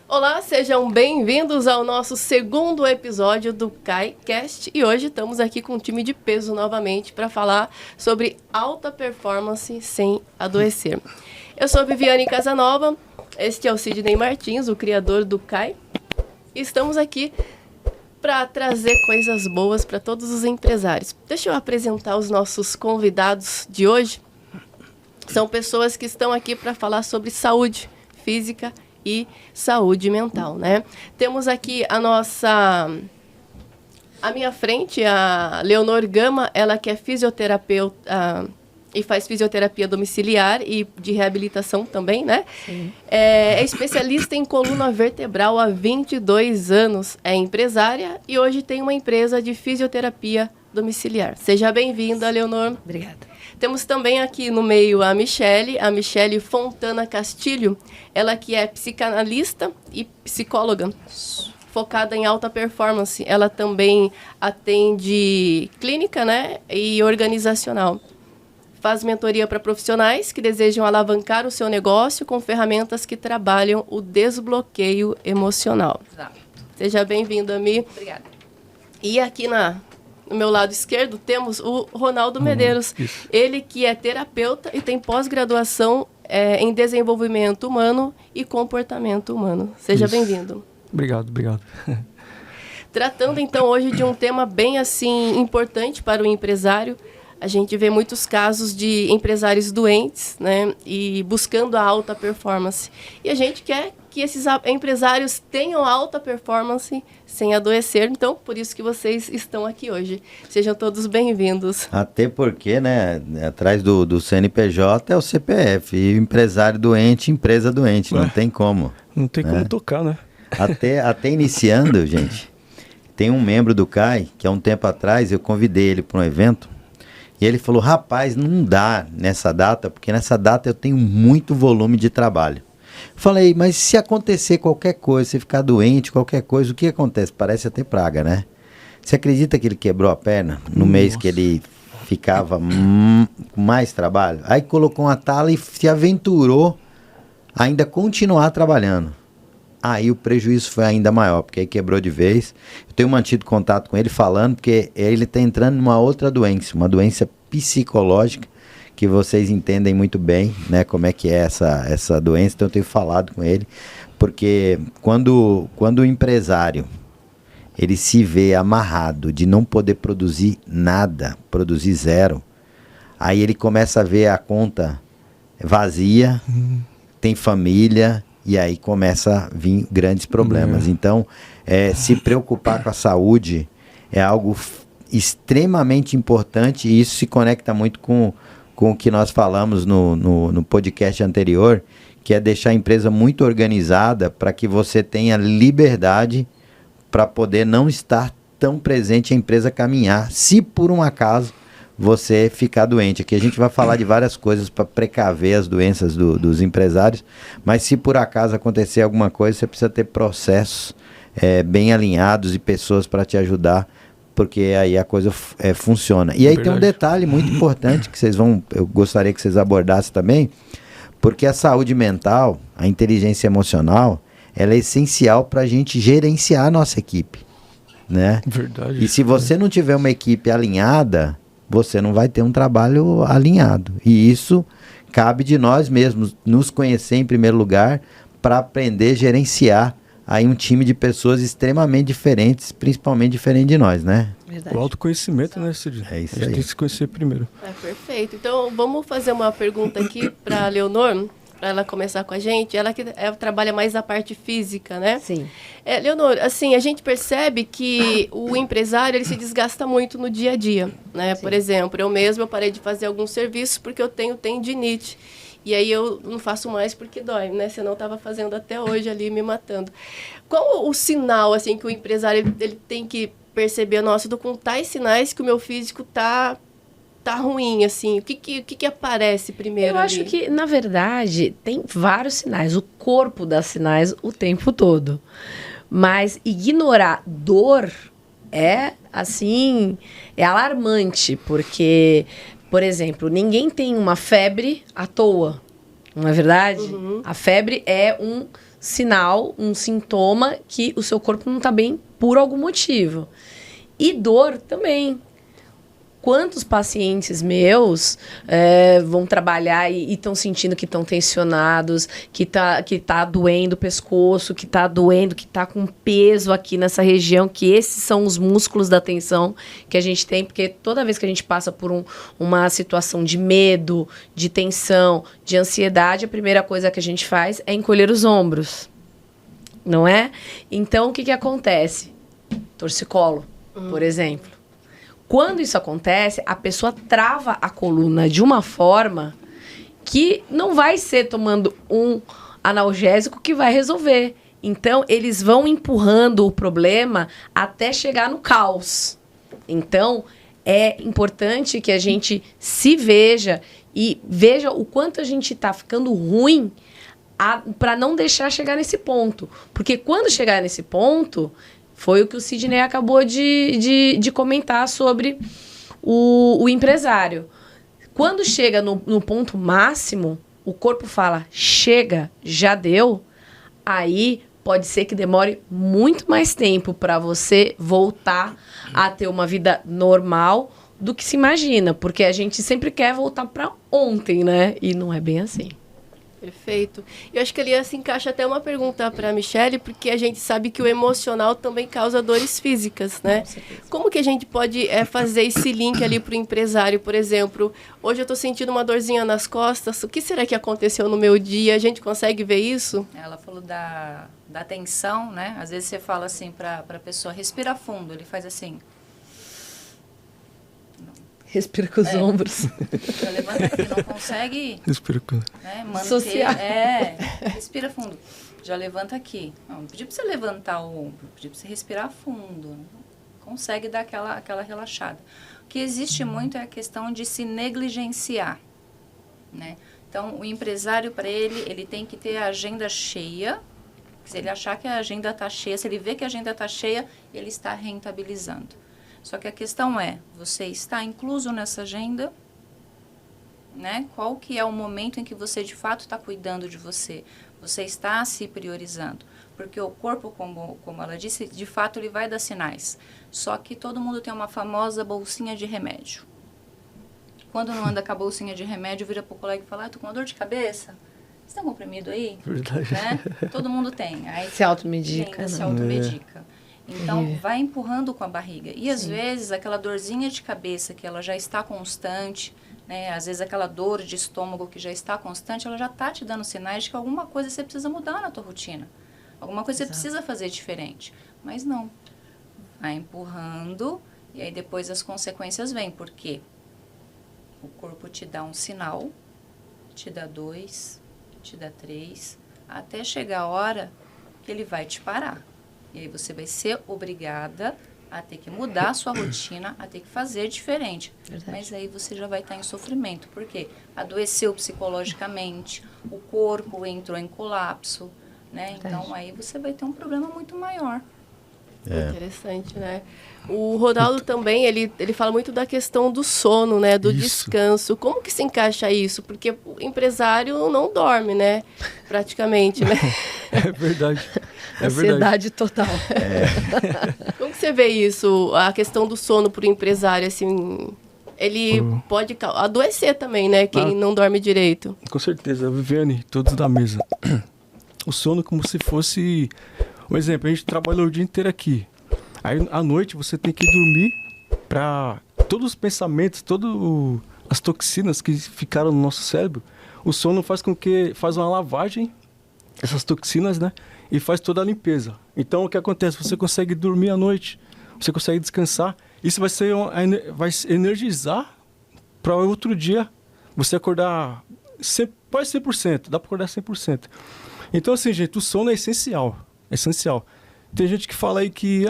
Olá, sejam bem-vindos ao nosso segundo episódio do KaiCast e hoje estamos aqui com um time de peso novamente para falar sobre alta performance sem adoecer. Eu sou a Viviane Casanova, este é o Sidney Martins, o criador do Kai. E estamos aqui para trazer coisas boas para todos os empresários. Deixa eu apresentar os nossos convidados de hoje. São pessoas que estão aqui para falar sobre saúde física e saúde mental, né? Temos aqui à minha frente, a Leonor Gama, ela que é fisioterapeuta e faz fisioterapia domiciliar e de reabilitação também, né? Sim. É especialista em coluna vertebral há 22 anos, é empresária e hoje tem uma empresa de fisioterapia domiciliar. Seja bem-vinda, Leonor. Obrigada. Temos também aqui no meio a Michele Fontana Castilho, ela que é psicanalista e psicóloga, focada em alta performance. Ela também atende clínica, né, e organizacional. Faz mentoria para profissionais que desejam alavancar o seu negócio com ferramentas que trabalham o desbloqueio emocional. Exato. Seja bem-vinda, Mi. Obrigada. E aqui no meu lado esquerdo, temos o Ronaldo Medeiros. Isso. Ele que é terapeuta e tem pós-graduação em desenvolvimento humano e comportamento humano. Seja bem-vindo. Obrigado. Tratando, então, hoje de um tema bem, assim, importante para o empresário. A gente vê muitos casos de empresários doentes, né? E buscando a alta performance. E a gente quer que esses empresários tenham alta performance sem adoecer. Então, por isso que vocês estão aqui hoje. Sejam todos bem-vindos. Até porque, né, atrás do CNPJ é o CPF. E empresário doente, empresa doente. Não tem como. Não tem como tocar, né? Até iniciando, gente, tem um membro do CAI, que há um tempo atrás eu convidei ele para um evento. E ele falou, rapaz, não dá nessa data, porque nessa data eu tenho muito volume de trabalho. Falei, mas se acontecer qualquer coisa, se ficar doente, qualquer coisa, o que acontece? Parece até praga, né? Você acredita que ele quebrou a perna no mês que ele ficava com mais trabalho? Aí colocou uma tala e se aventurou a ainda continuar trabalhando. Aí o prejuízo foi ainda maior, porque aí quebrou de vez. Eu tenho mantido contato com ele falando, porque ele está entrando numa outra doença, uma doença psicológica, que vocês entendem muito bem, né, como é que é essa doença. Então eu tenho falado com ele, porque quando o empresário ele se vê amarrado de não poder produzir nada, produzir zero, aí ele começa a ver a conta vazia, tem família, e aí começa a vir grandes problemas. Então, se preocupar com a saúde é algo extremamente importante, e isso se conecta muito com o que nós falamos no podcast anterior, que é deixar a empresa muito organizada para que você tenha liberdade para poder não estar tão presente a empresa caminhar, se por um acaso você ficar doente. Aqui a gente vai falar de várias coisas para precaver as doenças dos empresários, mas se por acaso acontecer alguma coisa, você precisa ter processos bem alinhados e pessoas para te ajudar, porque aí a coisa funciona. E aí tem um detalhe muito importante que eu gostaria que vocês abordassem também, porque a saúde mental, a inteligência emocional, ela é essencial para a gente gerenciar a nossa equipe, né? Verdade. E se você não tiver uma equipe alinhada, você não vai ter um trabalho alinhado. E isso cabe de nós mesmos, nos conhecer em primeiro lugar, para aprender a gerenciar aí um time de pessoas extremamente diferentes, principalmente diferente de nós, né? Verdade. O autoconhecimento, né, Cid? É isso a gente aí. tem que se conhecer primeiro. Perfeito. Então, vamos fazer uma pergunta aqui para a Leonor, para ela começar com a gente. Ela que trabalha mais na parte física, né? Sim. Leonor, assim, a gente percebe que o empresário ele se desgasta muito no dia a dia, né? Sim. Por exemplo, eu parei de fazer alguns serviços porque eu tenho tendinite. E aí eu não faço mais porque dói, né? Senão eu estava fazendo até hoje ali, me matando. Qual o sinal, assim, que o empresário ele tem que perceber? Nossa, eu tô com tais sinais que o meu físico tá ruim, assim. O que aparece primeiro? Eu acho que, na verdade, tem vários sinais. O corpo dá sinais o tempo todo. Mas ignorar dor é, assim, é alarmante, porque, por exemplo, ninguém tem uma febre à toa, não é verdade? Uhum. A febre é um sinal, um sintoma que o seu corpo não está bem por algum motivo. E dor também. Quantos pacientes meus vão trabalhar e estão sentindo que estão tensionados, que tá doendo o pescoço, que tá doendo, que tá com peso aqui nessa região, que esses são os músculos da tensão que a gente tem, porque toda vez que a gente passa por uma situação de medo, de tensão, de ansiedade, a primeira coisa que a gente faz é encolher os ombros, não é? Então, o que acontece? Torcicolo, por exemplo. Quando isso acontece, a pessoa trava a coluna de uma forma que não vai ser tomando um analgésico que vai resolver. Então, eles vão empurrando o problema até chegar no caos. Então, é importante que a gente se veja e veja o quanto a gente está ficando ruim para não deixar chegar nesse ponto. Porque quando chegar nesse ponto... Foi o que o Sidney acabou de comentar sobre o empresário. Quando chega no ponto máximo, o corpo fala, chega, já deu, aí pode ser que demore muito mais tempo para você voltar a ter uma vida normal do que se imagina. Porque a gente sempre quer voltar para ontem, né? E não é bem assim. Perfeito. Eu acho que ali se encaixa até uma pergunta para a Michele, porque a gente sabe que o emocional também causa dores físicas, né? Como que a gente pode fazer esse link ali para o empresário, por exemplo? Hoje eu estou sentindo uma dorzinha nas costas, o que será que aconteceu no meu dia? A gente consegue ver isso? Ela falou da tensão, né? Às vezes você fala assim para a pessoa, respira fundo, ele faz assim... Respira com os ombros. Já levanta aqui, não consegue... Respira com... manter, Social. Respira fundo. Já levanta aqui. Não pedi para você levantar o ombro, pedi para você respirar fundo. Consegue dar aquela relaxada. O que existe muito é a questão de se negligenciar, né? Então, o empresário, para ele tem que ter a agenda cheia. Se ele achar que a agenda está cheia, se ele vê que a agenda está cheia, ele está rentabilizando. Só que a questão é, você está incluso nessa agenda, né? Qual que é o momento em que você de fato está cuidando de você? Você está se priorizando. Porque o corpo, como ela disse, de fato ele vai dar sinais. Só que todo mundo tem uma famosa bolsinha de remédio. Quando não anda com a bolsinha de remédio, vira para o colega e fala, tô com uma dor de cabeça. Você tem um comprimido aí? Verdade. Né? Todo mundo tem. Aí Se automedica. se automedica. Então, vai empurrando com a barriga. E, às vezes, aquela dorzinha de cabeça que ela já está constante, né? Às vezes, aquela dor de estômago que já está constante, ela já está te dando sinais de que alguma coisa você precisa mudar na tua rotina. Alguma coisa você precisa fazer diferente. Mas não. Vai empurrando e aí depois as consequências vêm. Por quê? O corpo te dá um sinal, te dá 2, te dá 3, até chegar a hora que ele vai te parar. E aí você vai ser obrigada a ter que mudar a sua rotina, a ter que fazer diferente. Verdade. Mas aí você já vai estar em sofrimento. Por quê? Adoeceu psicologicamente, o corpo entrou em colapso, né? Verdade. Então aí você vai ter um problema muito maior. Interessante, né? O Ronaldo também, ele fala muito da questão do sono, né? Do descanso. Como que se encaixa isso? Porque o empresário não dorme, né? Praticamente, né? É verdade. Ansiedade total. Como que você vê isso? A questão do sono para o empresário, assim... Ele pode adoecer também, né? Quem não dorme direito. Com certeza. Viviane, todos da mesa. O sono como se fosse... Um exemplo, a gente trabalhou o dia inteiro aqui. Aí, à noite, você tem que dormir para todos os pensamentos, todas as toxinas que ficaram no nosso cérebro. O sono faz uma lavagem, essas toxinas, né? E faz toda a limpeza. Então, o que acontece? Você consegue dormir à noite, você consegue descansar. Isso vai energizar para outro dia você acordar quase 100%. Dá para acordar 100%. Então, assim, gente, o sono é essencial. É essencial. Tem gente que fala aí que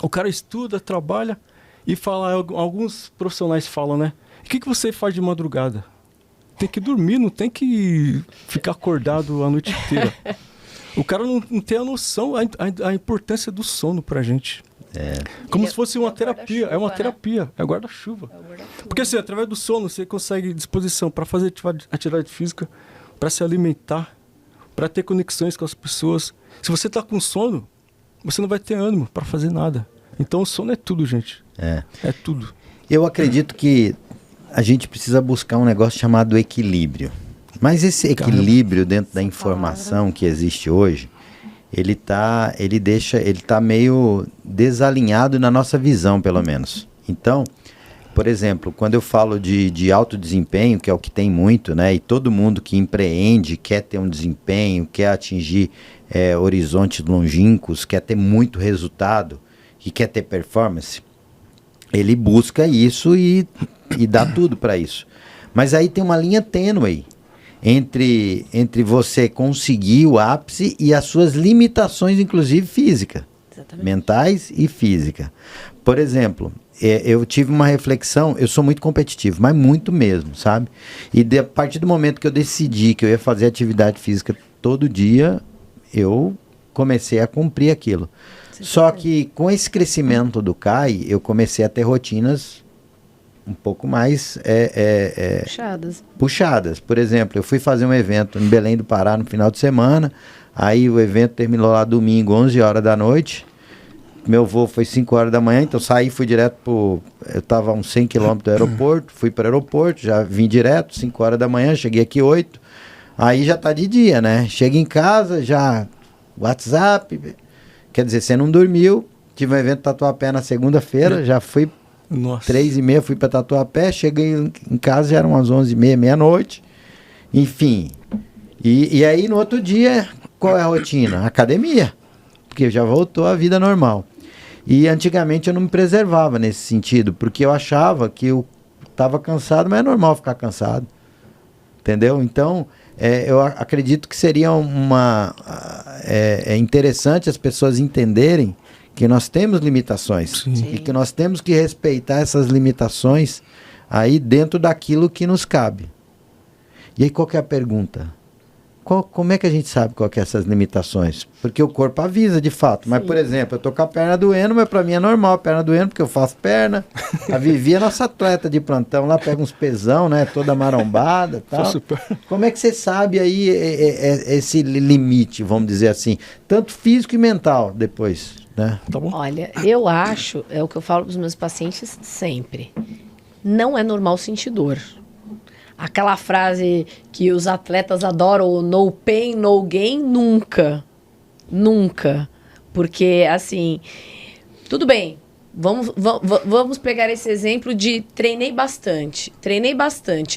o cara estuda, trabalha e fala, alguns profissionais falam, né? O que você faz de madrugada? Tem que dormir, não tem que ficar acordado a noite inteira. O cara não tem a noção, a importância do sono pra gente. Como se fosse uma terapia. É uma terapia, é guarda-chuva. Porque assim, através do sono você consegue disposição para fazer atividade física, para se alimentar, para ter conexões com as pessoas. Se você tá com sono, você não vai ter ânimo para fazer nada. Então o sono é tudo, gente. É tudo. Eu acredito que a gente precisa buscar um negócio chamado equilíbrio. Mas esse equilíbrio dentro da informação que existe hoje, ele tá meio desalinhado na nossa visão, pelo menos. Então, por exemplo, quando eu falo de alto desempenho, que é o que tem muito, né? E todo mundo que empreende quer ter um desempenho, quer atingir horizontes longínquos, quer ter muito resultado e quer ter performance, ele busca isso e dá tudo para isso. Mas aí tem uma linha tênue entre você conseguir o ápice e as suas limitações, inclusive física, mentais e física. Por exemplo, eu tive uma reflexão, eu sou muito competitivo, mas muito mesmo, sabe? E a partir do momento que eu decidi que eu ia fazer atividade física todo dia, eu comecei a cumprir aquilo. Só que com esse crescimento do CAI, eu comecei a ter rotinas um pouco mais puxadas. Por exemplo, eu fui fazer um evento em Belém do Pará no final de semana, aí o evento terminou lá domingo, 11 horas da noite, meu voo foi 5 horas da manhã, então saí, fui direto eu estava a uns 100 km do aeroporto, fui para o aeroporto, já vim direto, 5 horas da manhã, cheguei aqui 8, aí já tá de dia, né? Chego em casa, já WhatsApp, quer dizer, você não dormiu, tive um evento Tatuapé na segunda-feira, já fui 3h30, fui para Tatuapé, cheguei em casa, já eram umas 11h30, meia-noite, enfim. E aí no outro dia, qual é a rotina? Academia, porque já voltou a vida normal. E antigamente eu não me preservava nesse sentido, porque eu achava que eu estava cansado, mas é normal ficar cansado, entendeu? Então, eu acredito que seria interessante as pessoas entenderem que nós temos limitações. Sim. E que nós temos que respeitar essas limitações aí dentro daquilo que nos cabe. E aí qual que é a pergunta? Como é que a gente sabe qual que é essas limitações? Porque o corpo avisa de fato. Mas, por exemplo, eu tô com a perna doendo, mas para mim é normal a perna doendo, porque eu faço perna. A Vivi é nossa atleta de plantão, lá pega uns pesão, né? Toda marombada e tal. Como é que você sabe aí esse limite, vamos dizer assim, tanto físico e mental depois, né? Tá bom? Olha, eu acho, é o que eu falo para os meus pacientes sempre, não é normal sentir dor. Aquela frase que os atletas adoram, no pain, no gain, nunca. Nunca. Porque, assim, tudo bem, vamos pegar esse exemplo de treinei bastante,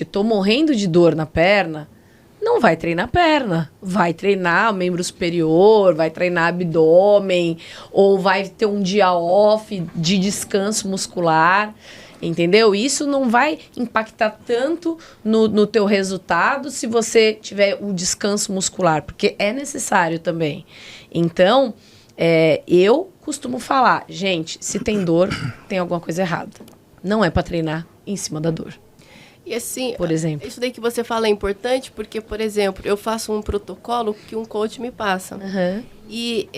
tô morrendo de dor na perna, não vai treinar perna, vai treinar membro superior, vai treinar abdômen, ou vai ter um dia off de descanso muscular. Entendeu? Isso não vai impactar tanto no teu resultado se você tiver o descanso muscular, porque é necessário também. Então, eu costumo falar, gente, se tem dor, tem alguma coisa errada. Não é para treinar em cima da dor. E assim, por exemplo, isso daí que você fala é importante porque, por exemplo, eu faço um protocolo que um coach me passa. Uhum. E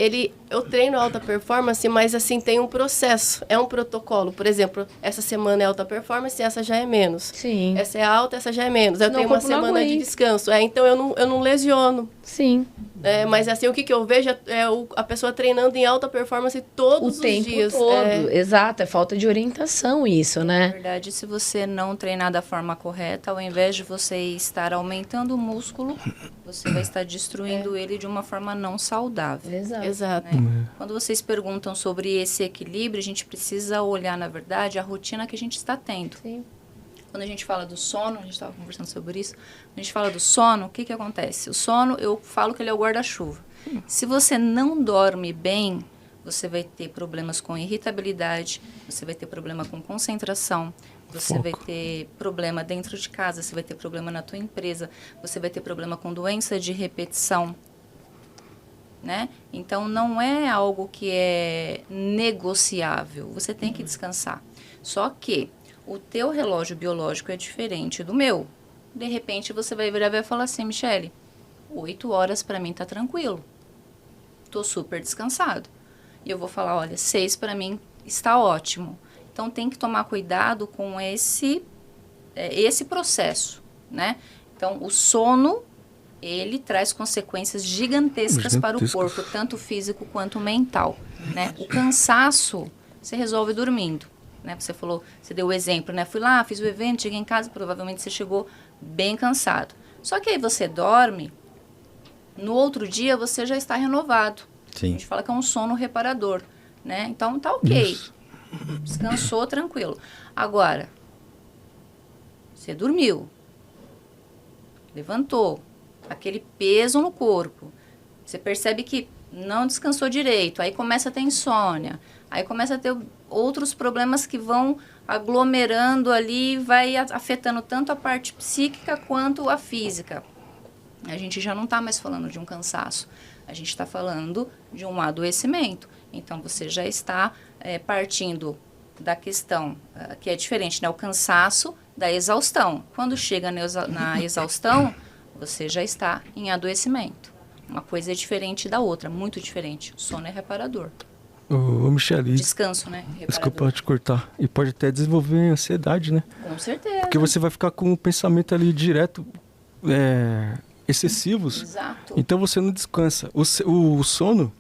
eu treino alta performance, mas assim, tem um processo, é um protocolo. Por exemplo, essa semana é alta performance, essa já é menos. Sim. Essa é alta, essa já é menos. Eu Não, tenho uma semana de descanso. Então eu não lesiono. Sim. Mas assim, o que eu vejo é a pessoa treinando em alta performance todos os dias. O tempo todo, exato. É falta de orientação isso, né? Na verdade, se você não treinar da forma correta, ao invés de você estar aumentando o músculo, você vai estar destruindo ele de uma forma não saudável. Exato. Né? Quando vocês perguntam sobre esse equilíbrio, a gente precisa olhar, na verdade, a rotina que a gente está tendo. Sim. Quando a gente fala do sono, a gente estava conversando sobre isso, quando a gente fala do sono, o que acontece? O sono, eu falo que ele é o guarda-chuva. Se você não dorme bem, você vai ter problemas com irritabilidade, você vai ter problema com concentração, você vai ter problema dentro de casa, você vai ter problema na tua empresa, você vai ter problema com doença de repetição, né? Então, não é algo que é negociável, você tem que descansar. Só que o teu relógio biológico é diferente do meu. De repente, você vai virar e vai falar assim, Michele, 8 horas para mim tá tranquilo. Tô super descansado. E eu vou falar, olha, 6 para mim está ótimo. Então, tem que tomar cuidado com esse processo, né? Então, o sono ele traz consequências gigantescas para o corpo, tanto físico quanto mental, né? O cansaço você resolve dormindo, né? Você falou, você deu o exemplo, né? Fui lá, fiz o evento, cheguei em casa, provavelmente você chegou bem cansado. Só que aí você dorme, no outro dia você já está renovado. Sim. A gente fala que é um sono reparador, né? Então tá ok. Descansou, tranquilo. Agora, você dormiu, levantou, aquele peso no corpo, você percebe que não descansou direito, aí começa a ter insônia, aí começa a ter outros problemas que vão aglomerando ali, vai afetando tanto a parte psíquica quanto a física. A gente já não está mais falando de um cansaço, a gente está falando de um adoecimento. Então, você já está partindo da questão que é diferente, né? O cansaço da exaustão. Quando chega na exaustão, você já está em adoecimento. Uma coisa é diferente da outra, muito diferente. O sono é reparador. Ô, Michele, Descanso, né? Reparador. Desculpa te cortar. E pode até desenvolver ansiedade, né? Com certeza. Porque você vai ficar com o pensamento ali direto, excessivos. Exato. Então você não descansa. O sono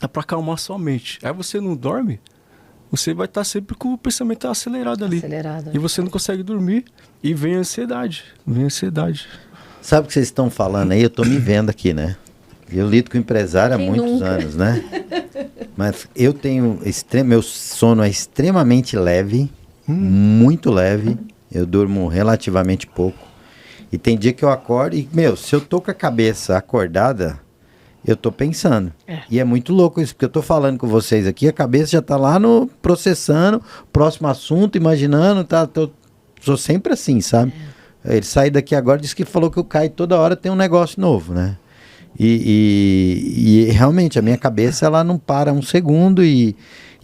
é para acalmar sua mente. Aí você não dorme, você vai estar sempre com o pensamento acelerado ali. Acelerado. E você não consegue dormir e vem a ansiedade. Sabe o que vocês estão falando aí? Eu estou me vendo aqui, né? Eu lido com empresário há muitos anos, né? Mas eu tenho... Meu sono é extremamente leve, muito leve. Eu durmo relativamente pouco. E tem dia que eu acordo e, se eu tô com a cabeça acordada, eu tô pensando. E é muito louco isso, porque eu tô falando com vocês aqui, a cabeça já tá lá no processando, próximo assunto, imaginando, sou sempre assim, sabe? Ele saiu daqui agora, disse que falou que o Caio toda hora tem um negócio novo, né? E realmente, a minha cabeça, ela não para um segundo e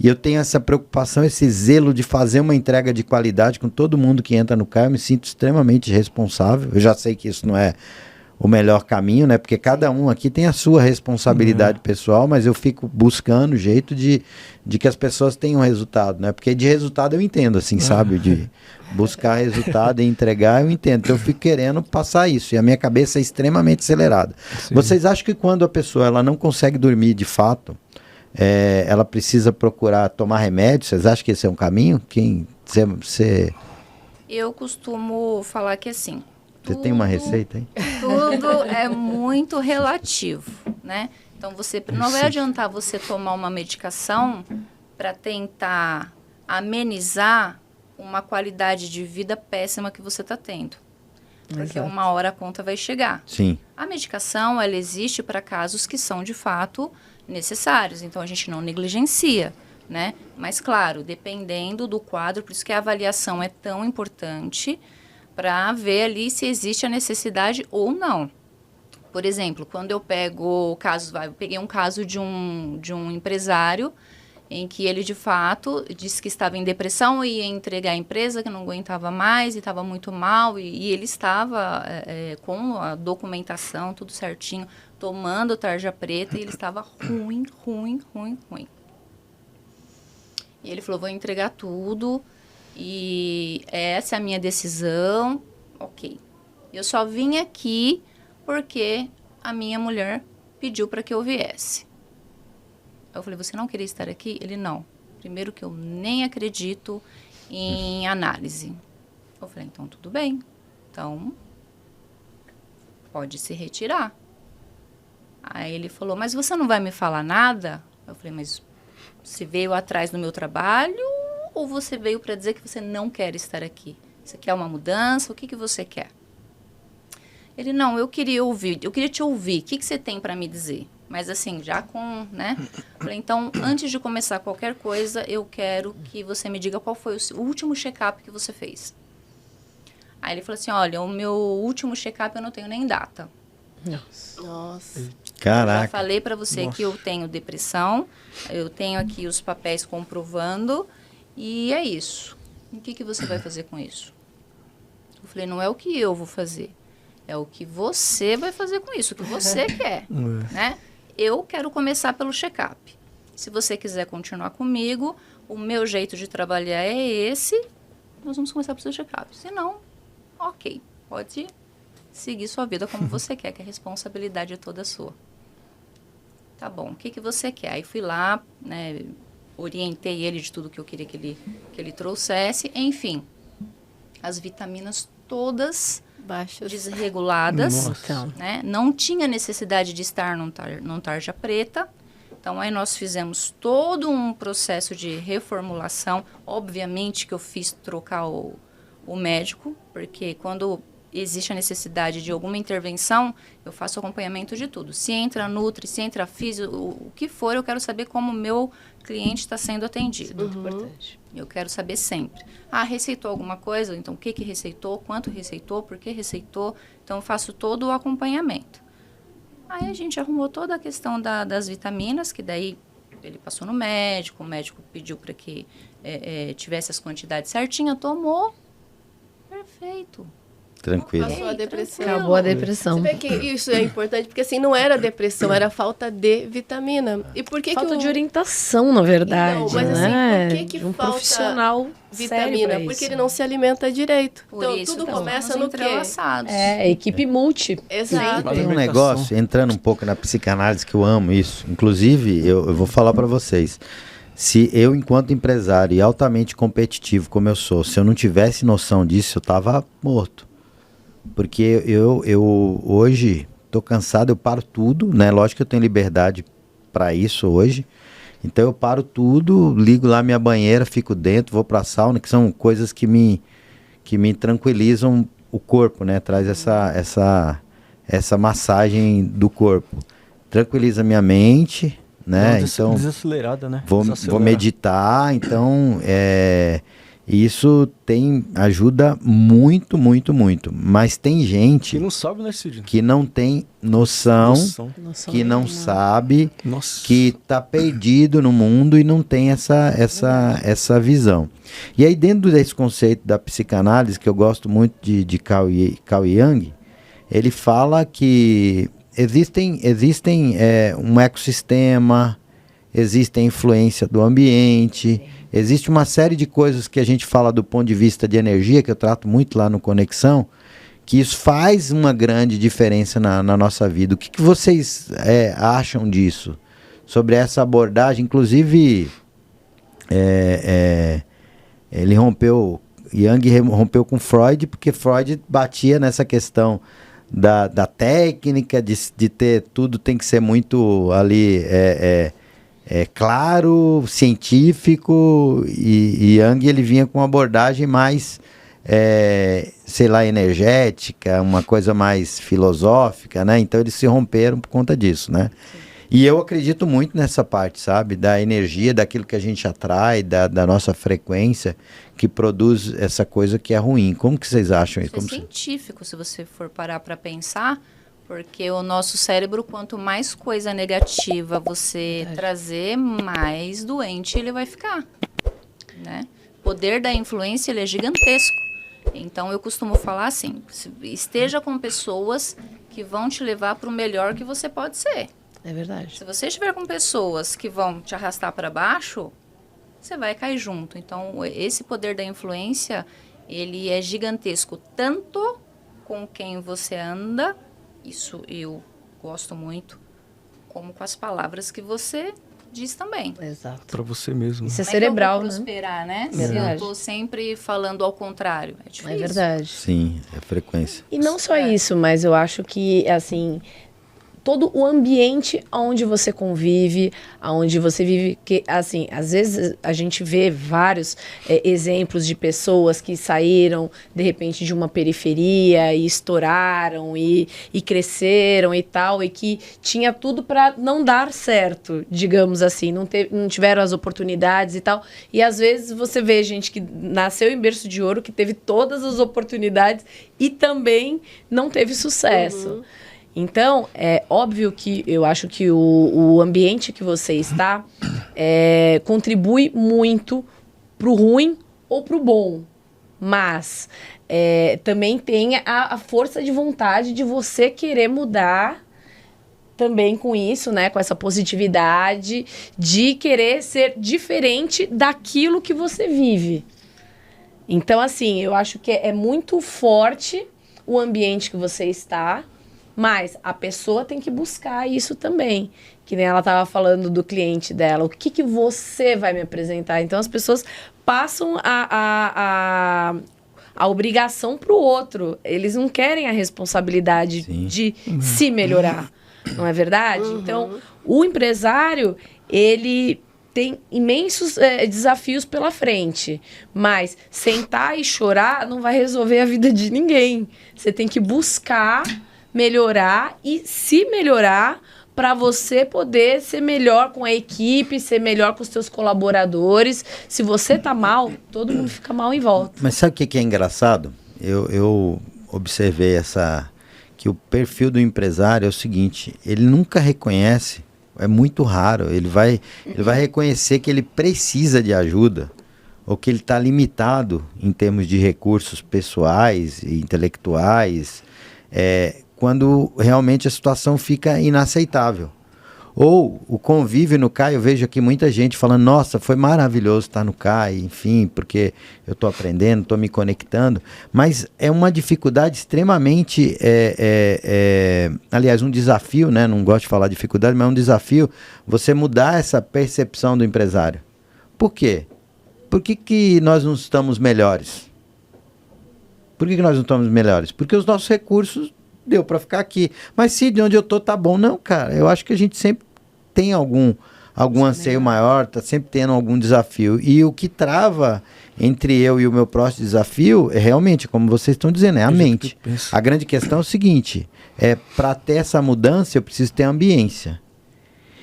eu tenho essa preocupação, esse zelo de fazer uma entrega de qualidade com todo mundo que entra no Caio. Eu me sinto extremamente responsável. Eu já sei que isso não é o melhor caminho, né? Porque cada um aqui tem a sua responsabilidade pessoal, mas eu fico buscando jeito de que as pessoas tenham resultado, né? Porque de resultado eu entendo, assim, sabe? De buscar resultado e entregar, eu entendo. Então eu fico querendo passar isso. E a minha cabeça é extremamente acelerada. Sim. Vocês acham que quando a pessoa ela não consegue dormir de fato, ela precisa procurar tomar remédio? Vocês acham que esse é um caminho? Eu costumo falar que assim... Você tem uma receita, hein? Tudo é muito relativo, né? Então, não vai adiantar você tomar uma medicação para tentar amenizar uma qualidade de vida péssima que você está tendo. Porque uma hora a conta vai chegar. Sim. A medicação, ela existe para casos que são, de fato, necessários. Então, a gente não negligencia, né? Mas, claro, dependendo do quadro, por isso que a avaliação é tão importante, para ver ali se existe a necessidade ou não. Por exemplo, quando eu peguei um caso de um empresário em que ele, de fato, disse que estava em depressão e ia entregar a empresa, que não aguentava mais e estava muito mal, e ele estava com a documentação, tudo certinho, tomando tarja preta, e ele estava ruim. E ele falou, vou entregar tudo... E essa é a minha decisão, ok. Eu só vim aqui porque a minha mulher pediu para que eu viesse. Eu falei, você não queria estar aqui? Ele, não. Primeiro que eu nem acredito em análise. Eu falei, então tudo bem. Então, pode se retirar. Aí ele falou, mas você não vai me falar nada? Eu falei, mas você veio atrás do meu trabalho... ou você veio para dizer que você não quer estar aqui? Você quer uma mudança? O que você quer? Ele, não, eu queria te ouvir. O que você tem para me dizer? Mas assim, já com, né? Falei, então, antes de começar qualquer coisa, eu quero que você me diga qual foi o último check-up que você fez. Aí ele falou assim, olha, o meu último check-up eu não tenho nem data. Nossa. Caraca. Eu já falei para você que eu tenho depressão, eu tenho aqui os papéis comprovando... E é isso. O que você vai fazer com isso? Eu falei, não é o que eu vou fazer. É o que você vai fazer com isso, o que você quer. Né? Eu quero começar pelo check-up. Se você quiser continuar comigo, o meu jeito de trabalhar é esse. Nós vamos começar pelo check-up. Se não, ok, pode seguir sua vida como você quer, que a responsabilidade é toda sua. Tá bom, o que você quer? Aí fui lá, né, orientei ele de tudo que eu queria que ele trouxesse. Enfim, as vitaminas todas Baixas. desreguladas. Então, Né? Não tinha necessidade de estar num tarja preta. Então, aí nós fizemos todo um processo de reformulação. Obviamente que eu fiz trocar o médico, porque quando existe a necessidade de alguma intervenção, eu faço acompanhamento de tudo. Se entra Nutri, se entra Físio, o que for, eu quero saber como o meu cliente está sendo atendido. muito importante. Eu quero saber sempre. Ah, receitou alguma coisa? Então, o que receitou? Quanto receitou? Por que receitou? Então, eu faço todo o acompanhamento. Aí, a gente arrumou toda a questão das vitaminas, que daí ele passou no médico, o médico pediu para que tivesse as quantidades certinhas, tomou. Perfeito. Tranquilo. Passou a depressão. Acabou a depressão. Você vê que isso é importante, porque assim, não era depressão, era falta de vitamina. E por que Falta que de orientação, na verdade, Então, mas assim, né? por que que de um falta profissional sério vitamina? pra Porque isso. ele não se alimenta direito. Por Então, isso, tudo estamos começa no quê? entrelaçados. Equipe multi. Exato. Tem um Alimentação. negócio, entrando um pouco na psicanálise, que eu amo isso. Inclusive, eu vou falar para vocês. Se eu, enquanto empresário e altamente competitivo como eu sou, se eu não tivesse noção disso, eu tava morto. Porque eu hoje tô cansado, eu paro tudo, né? Lógico que eu tenho liberdade para isso hoje. Então eu paro tudo, ligo lá minha banheira, fico dentro, vou pra sauna, que são coisas que me tranquilizam o corpo, né? Traz essa massagem do corpo. Tranquiliza minha mente, né? Então Desacelerada, né? vou Desacelera. meditar, então isso ajuda muito, muito, muito. Mas tem gente Que não sabe, né, Cid? que não tem noção, Noção que não nenhuma. sabe, Nossa. que tá perdido no mundo e não tem essa visão. E aí, dentro desse conceito da psicanálise, que eu gosto muito de Carl Jung, ele fala que existem um ecossistema, existe a influência do ambiente, existe uma série de coisas que a gente fala do ponto de vista de energia, que eu trato muito lá no Conexão, que isso faz uma grande diferença na nossa vida. O que vocês acham disso? Sobre essa abordagem, inclusive Jung rompeu com Freud, porque Freud batia nessa questão da técnica, de ter tudo tem que ser muito ali claro, científico, e Jung ele vinha com uma abordagem mais sei lá, energética, uma coisa mais filosófica, né? Então eles se romperam por conta disso, né? E eu acredito muito nessa parte, sabe? Da energia, daquilo que a gente atrai, da nossa frequência, que produz essa coisa que é ruim. Como que vocês acham isso? Isso é científico, se você for parar para pensar, porque o nosso cérebro, quanto mais coisa negativa você trazer, mais doente ele vai ficar, né? O poder da influência, ele é gigantesco. Então, eu costumo falar assim, esteja com pessoas que vão te levar para o melhor que você pode ser. É verdade. Se você estiver com pessoas que vão te arrastar para baixo, você vai cair junto. Então, esse poder da influência, ele é gigantesco, tanto com quem você anda, isso eu gosto muito, como com as palavras que você diz também. Exato. Pra você mesmo. Isso é Como cerebral, que eu né? vou prosperar, né? Se Verdade. eu estou sempre falando ao contrário. É difícil. É verdade. Sim, é frequência. E não só isso, mas eu acho que, assim, todo o ambiente onde você convive, onde você vive, que, assim, às vezes a gente vê vários exemplos de pessoas que saíram, de repente, de uma periferia e estouraram e cresceram e tal, e que tinha tudo para não dar certo, digamos assim, não tiveram as oportunidades e tal. E às vezes você vê gente que nasceu em berço de ouro, que teve todas as oportunidades e também não teve sucesso. Então, é óbvio que eu acho que o ambiente que você está contribui muito pro ruim ou pro bom. Mas também tem a força de vontade de você querer mudar também com isso, né? Com essa positividade de querer ser diferente daquilo que você vive. Então, assim, eu acho que é muito forte o ambiente que você está, mas a pessoa tem que buscar isso também. Que nem ela estava falando do cliente dela. O que você vai me apresentar? Então, as pessoas passam a obrigação para o outro. Eles não querem a responsabilidade de se melhorar. Não é verdade? Então, o empresário, ele tem imensos desafios pela frente. Mas sentar e chorar não vai resolver a vida de ninguém. Você tem que buscar melhorar e se melhorar para você poder ser melhor com a equipe, ser melhor com os seus colaboradores. Se você tá mal, todo mundo fica mal em volta. Mas sabe o que é engraçado? Eu observei que o perfil do empresário é o seguinte, ele nunca reconhece, é muito raro, ele vai reconhecer que ele precisa de ajuda ou que ele está limitado em termos de recursos pessoais e intelectuais, quando realmente a situação fica inaceitável. Ou o convívio no CAI, eu vejo aqui muita gente falando, nossa, foi maravilhoso estar no CAI, enfim, porque eu estou aprendendo, estou me conectando, mas é uma dificuldade extremamente, aliás, um desafio, né? Não gosto de falar dificuldade, mas é um desafio você mudar essa percepção do empresário. Por quê? Por que nós não estamos melhores? Por que nós não estamos melhores? Porque os nossos recursos deu para ficar aqui. Mas se de onde eu tô tá bom, não, cara. Eu acho que a gente sempre tem algum anseio maior, tá sempre tendo algum desafio. E o que trava entre eu e o meu próximo desafio é realmente, como vocês estão dizendo, é a mente. A grande questão é o seguinte, para ter essa mudança eu preciso ter ambiência.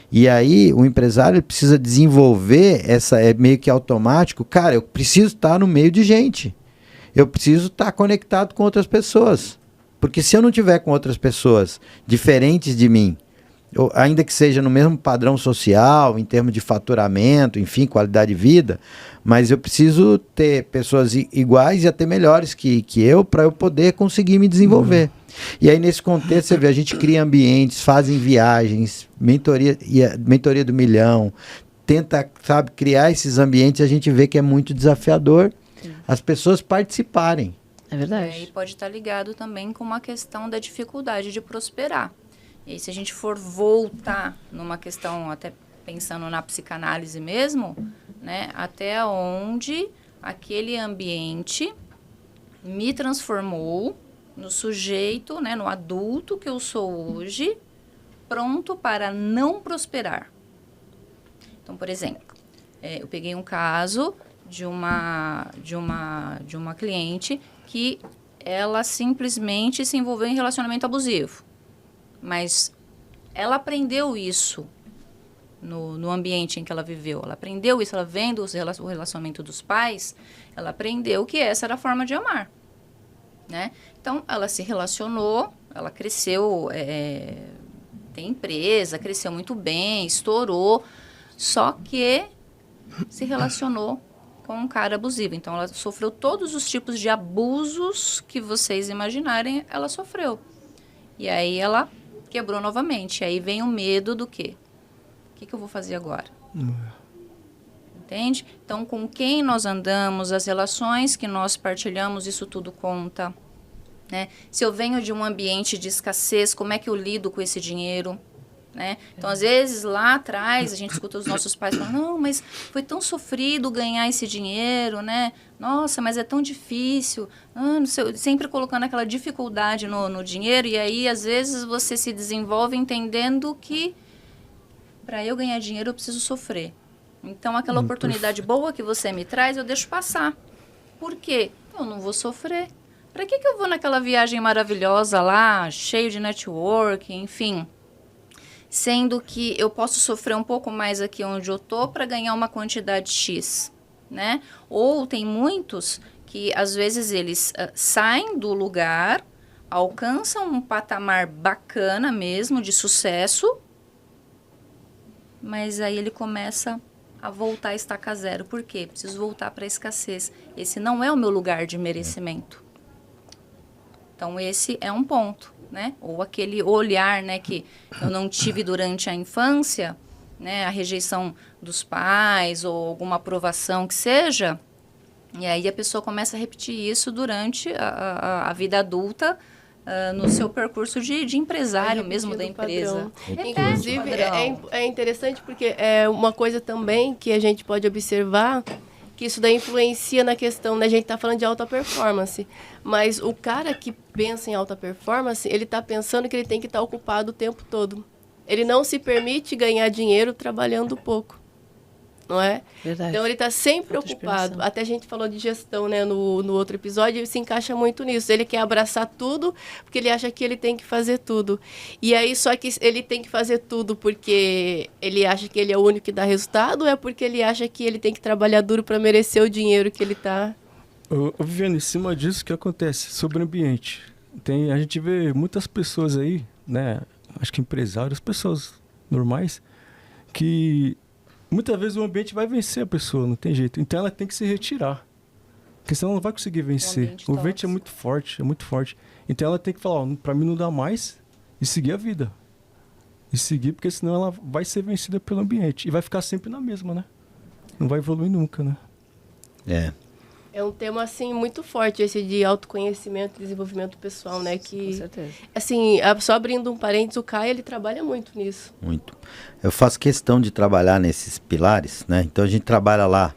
E aí o empresário ele precisa desenvolver é meio que automático, cara, eu preciso estar no meio de gente. Eu preciso estar conectado com outras pessoas. Porque se eu não tiver com outras pessoas diferentes de mim, ou ainda que seja no mesmo padrão social, em termos de faturamento, enfim, qualidade de vida, mas eu preciso ter pessoas iguais e até melhores que eu, para eu poder conseguir me desenvolver. E aí, nesse contexto, você vê, a gente cria ambientes, fazem viagens, mentoria do milhão, tenta, sabe, criar esses ambientes, a gente vê que é muito desafiador as pessoas participarem. É verdade. E pode estar ligado também com uma questão da dificuldade de prosperar. E aí, se a gente for voltar numa questão, até pensando na psicanálise mesmo, né, até onde aquele ambiente me transformou no sujeito, né, no adulto que eu sou hoje, pronto para não prosperar. Então, por exemplo, eu peguei um caso de uma cliente que ela simplesmente se envolveu em relacionamento abusivo. Mas ela aprendeu isso no ambiente em que ela viveu. Ela aprendeu isso, ela vendo o relacionamento dos pais, ela aprendeu que essa era a forma de amar. Né? Então, ela se relacionou, ela cresceu, tem empresa, cresceu muito bem, estourou, só que se relacionou com um cara abusivo. Então, ela sofreu todos os tipos de abusos que vocês imaginarem, ela sofreu. E aí, ela quebrou novamente. Aí vem o medo do quê? O que eu vou fazer agora? Entende? Então, com quem nós andamos, as relações que nós partilhamos, isso tudo conta. Né? Se eu venho de um ambiente de escassez, como é que eu lido com esse dinheiro? Né? Então, às vezes, lá atrás, a gente escuta os nossos pais falando, não, mas foi tão sofrido ganhar esse dinheiro, né? Nossa, mas é tão difícil. Sempre colocando aquela dificuldade no dinheiro, e aí, às vezes, você se desenvolve entendendo que para eu ganhar dinheiro, eu preciso sofrer. Então, aquela oportunidade boa que você me traz, eu deixo passar. Por quê? Eu não vou sofrer. Para que eu vou naquela viagem maravilhosa lá, cheio de network, enfim... Sendo que eu posso sofrer um pouco mais aqui onde eu tô para ganhar uma quantidade X, né? Ou tem muitos que, às vezes, eles saem do lugar, alcançam um patamar bacana mesmo, de sucesso, mas aí ele começa a voltar a estaca zero. Por quê? Preciso voltar para a escassez. Esse não é o meu lugar de merecimento. Então, esse é um ponto. Né? Ou aquele olhar, né, que eu não tive durante a infância, né, a rejeição dos pais ou alguma aprovação que seja, E aí a pessoa começa a repetir isso durante a vida adulta, no seu percurso de empresário mesmo da empresa. Inclusive, é interessante porque é uma coisa também que a gente pode observar, que isso daí influencia na questão, né? A gente está falando de alta performance, mas o cara que pensa em alta performance, ele está pensando que ele tem que estar ocupado o tempo todo. Ele não se permite ganhar dinheiro trabalhando pouco. Não é? Verdade. Então ele está sempre ocupado. Até a gente falou de gestão, né, no outro episódio, ele se encaixa muito nisso. Ele quer abraçar tudo porque ele acha que ele tem que fazer tudo. E aí só que ele tem que fazer tudo porque ele acha que ele é o único que dá resultado, ou é porque ele acha que ele tem que trabalhar duro para merecer o dinheiro que ele está... Viviane, em cima disso, o que acontece? Sobre o ambiente. A gente vê muitas pessoas aí, né? Acho que empresários, pessoas normais, que muitas vezes o ambiente vai vencer a pessoa, não tem jeito. Então ela tem que se retirar. Porque senão ela não vai conseguir vencer. O ambiente é muito forte, é muito forte. Então ela tem que falar, pra mim não dá mais, e seguir a vida. E seguir, porque senão ela vai ser vencida pelo ambiente. E vai ficar sempre na mesma, né? Não vai evoluir nunca, né? É um tema, assim, muito forte, esse de autoconhecimento e desenvolvimento pessoal, né? Que, com certeza. Assim, só abrindo um parênteses, o Caio, ele trabalha muito nisso. Muito. Eu faço questão de trabalhar nesses pilares, né? Então a gente trabalha lá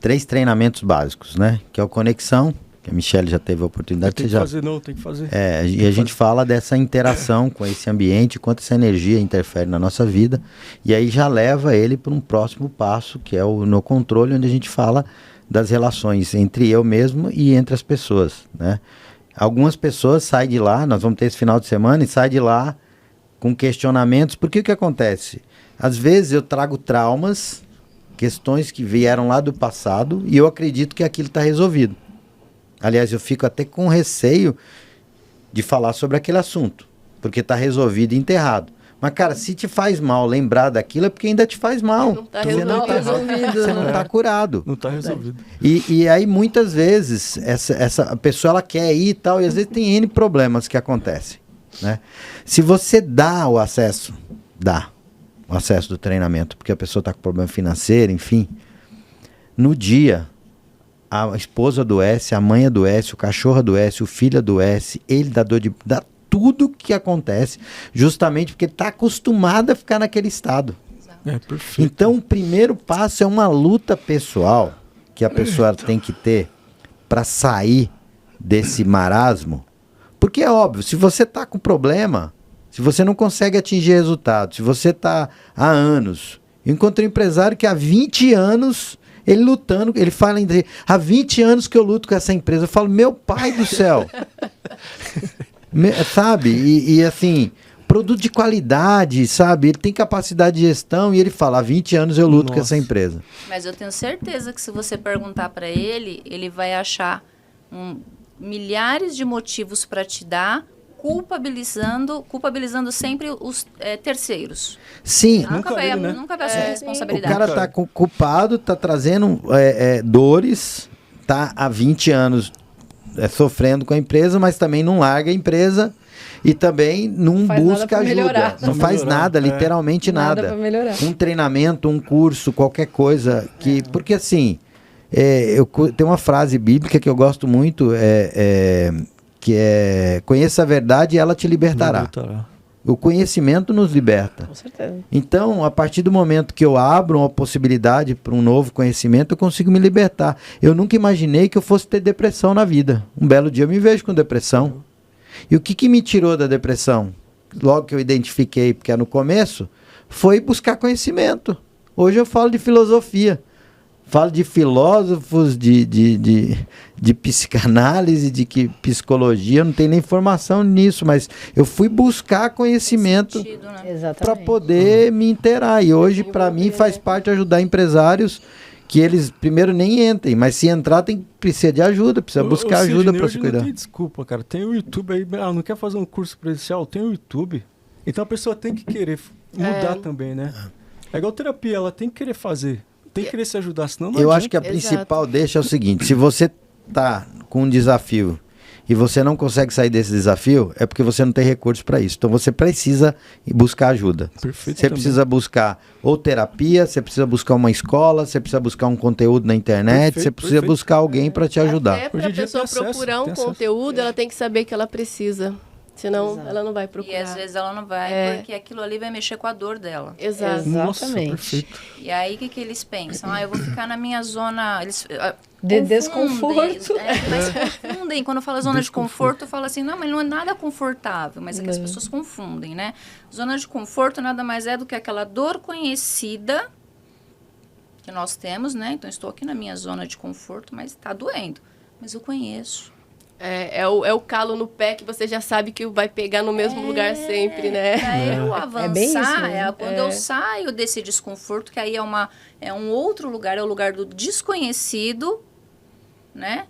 3 treinamentos básicos, né? Que é o Conexão, que a Michelle já teve a oportunidade. Tem que fazer, não, tem que fazer. E a gente fala dessa interação com esse ambiente, quanto essa energia interfere na nossa vida. E aí já leva ele para um próximo passo, que é o No Controle, onde a gente fala das relações entre eu mesmo e entre as pessoas, né? Algumas pessoas saem de lá, nós vamos ter esse final de semana, e saem de lá com questionamentos, porque o que acontece? Às vezes eu trago traumas, questões que vieram lá do passado, e eu acredito que aquilo está resolvido. Aliás, eu fico até com receio de falar sobre aquele assunto, porque está resolvido e enterrado. Mas, cara, se te faz mal lembrar daquilo, é porque ainda te faz mal. Não está resolvido. Você não está curado. Não está resolvido. E aí, muitas vezes, essa pessoa ela quer ir e tal, e às vezes tem N problemas que acontecem, né? Se você dá o acesso do treinamento, porque a pessoa está com problema financeiro, enfim, no dia, a esposa adoece, a mãe adoece, o cachorro adoece, o filho adoece, ele dá dor de... dá tudo que acontece, justamente porque está acostumado a ficar naquele estado. Perfeito. Então, o primeiro passo é uma luta pessoal que a pessoa tem que ter para sair desse marasmo. Porque é óbvio, se você está com problema, se você não consegue atingir resultado, se você está há anos... Eu encontrei um empresário que há 20 anos... Ele lutando, ele fala há 20 anos que eu luto com essa empresa. Eu falo, meu pai do céu. Sabe? E assim, produto de qualidade, sabe? Ele tem capacidade de gestão e ele fala, há 20 anos eu luto com essa empresa. Mas eu tenho certeza que se você perguntar para ele, ele vai achar milhares de motivos para te dar, culpabilizando sempre os terceiros. Sim. Nunca vai assumir responsabilidade. O cara tá culpado, tá trazendo dores, tá há 20 anos sofrendo com a empresa, mas também não larga a empresa e também não busca ajuda. Não faz nada, literalmente nada. Para melhorar. Um treinamento, um curso, qualquer coisa. Porque assim, tem uma frase bíblica que eu gosto muito, que é: conheça a verdade e ela te libertará. O conhecimento nos liberta. Com certeza. Então, a partir do momento que eu abro uma possibilidade para um novo conhecimento, eu consigo me libertar. Eu nunca imaginei que eu fosse ter depressão na vida. Um belo dia eu me vejo com depressão. E o que me tirou da depressão? Logo que eu identifiquei, porque é no começo, foi buscar conhecimento. Hoje eu falo de filosofia. Falo de filósofos, de psicanálise, de psicologia, não tenho nem formação nisso, mas eu fui buscar conhecimento para poder me inteirar. E hoje, para mim, faz parte ajudar empresários que eles primeiro nem entrem, mas se entrar, precisa de ajuda, precisa buscar ajuda para se cuidar. Não tem desculpa, cara. Tem o YouTube aí, não quer fazer um curso presencial? Tem o YouTube. Então a pessoa tem que querer mudar também, né? É igual terapia, ela tem que querer fazer. Tem que querer se ajudar, senão não Eu adianta. acho que a principal deixa é o seguinte: se você tá com um desafio e você não consegue sair desse desafio, é porque você não tem recursos para isso. Então você precisa buscar ajuda. Perfeito. Você também. precisa buscar ou terapia, você precisa buscar uma escola, você precisa buscar um conteúdo na internet, Perfeito, você precisa perfeito. buscar alguém para te ajudar. Até Hoje para em a dia pessoa tem acesso, procurar um tem acesso. conteúdo, ela tem que saber que ela precisa. Senão, Exato. ela não vai E procurar. às vezes ela não vai, porque aquilo ali vai mexer com a dor dela. Exato. Nossa, Exatamente. perfeito. E aí, o que eles pensam? Eu vou ficar na minha zona... Eles De confundem, desconforto. Mas confundem. Quando eu falo zona de conforto, eu falo assim, não, mas não é nada confortável. Mas é que as pessoas confundem, né? Zona de conforto nada mais é do que aquela dor conhecida que nós temos, né? Então, estou aqui na minha zona de conforto, mas está doendo. Mas eu conheço. É o calo no pé que você já sabe que vai pegar no mesmo lugar sempre, né? Para eu É bem isso avançar, mesmo. quando eu saio desse desconforto, que aí é um outro lugar, é o lugar do desconhecido, né?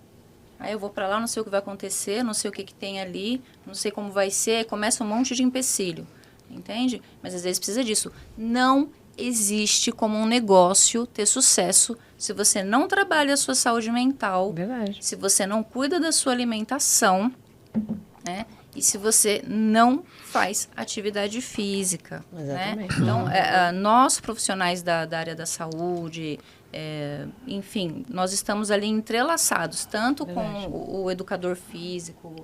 Aí eu vou para lá, não sei o que vai acontecer, não sei o que tem ali, não sei como vai ser, aí começa um monte de empecilho, entende? Mas às vezes precisa disso. Não existe como um negócio ter sucesso se você não trabalha a sua saúde mental, Verdade. se você não cuida da sua alimentação, né? E se você não faz atividade física, né? Exatamente. Então, nós profissionais da área da saúde, enfim, nós estamos ali entrelaçados, tanto Verdade. com o educador físico,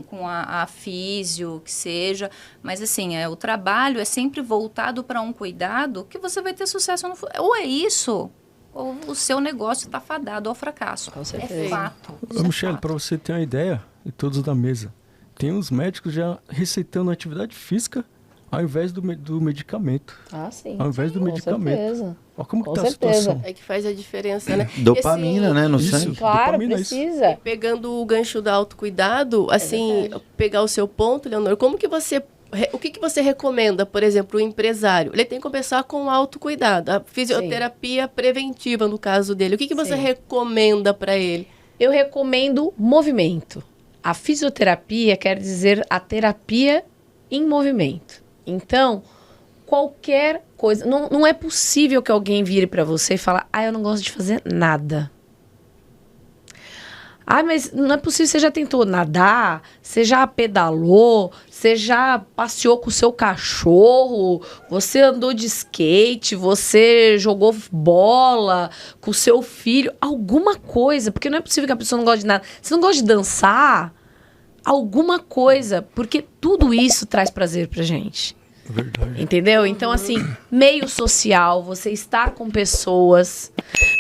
com a físio, que seja, mas assim, o trabalho é sempre voltado para um cuidado que você vai ter sucesso no futuro. Ou é isso, ou o seu negócio está fadado ao fracasso. Com É certeza. fato. Ô, Isso é Michele, fato. para você ter uma ideia, e todos da mesa, tem uns médicos já receitando atividade física ao invés do medicamento. Ah, sim. Ao invés do Com medicamento. certeza. Olha como que Com tá certeza. a situação. É que faz a diferença, né? Dopamina, E, assim, né, no Isso. sangue. Claro, Dopamina, isso. precisa. Pegando o gancho do autocuidado, assim, verdade. pegar o seu ponto, Leonor, como que você... O que você recomenda, por exemplo, o empresário? Ele tem que começar com o autocuidado, a fisioterapia preventiva, no caso dele. O que você Sim. recomenda para ele? Eu recomendo movimento. A fisioterapia quer dizer a terapia em movimento. Então, qualquer coisa... Não é possível que alguém vire para você e fale, eu não gosto de fazer nada. Mas não é possível, você já tentou nadar, você já pedalou, você já passeou com o seu cachorro, você andou de skate, você jogou bola com o seu filho, alguma coisa, porque não é possível que a pessoa não goste de nada. Você não gosta de dançar? Alguma coisa, porque tudo isso traz prazer pra gente. Verdade. Entendeu? Então, assim, meio social, você estar com pessoas,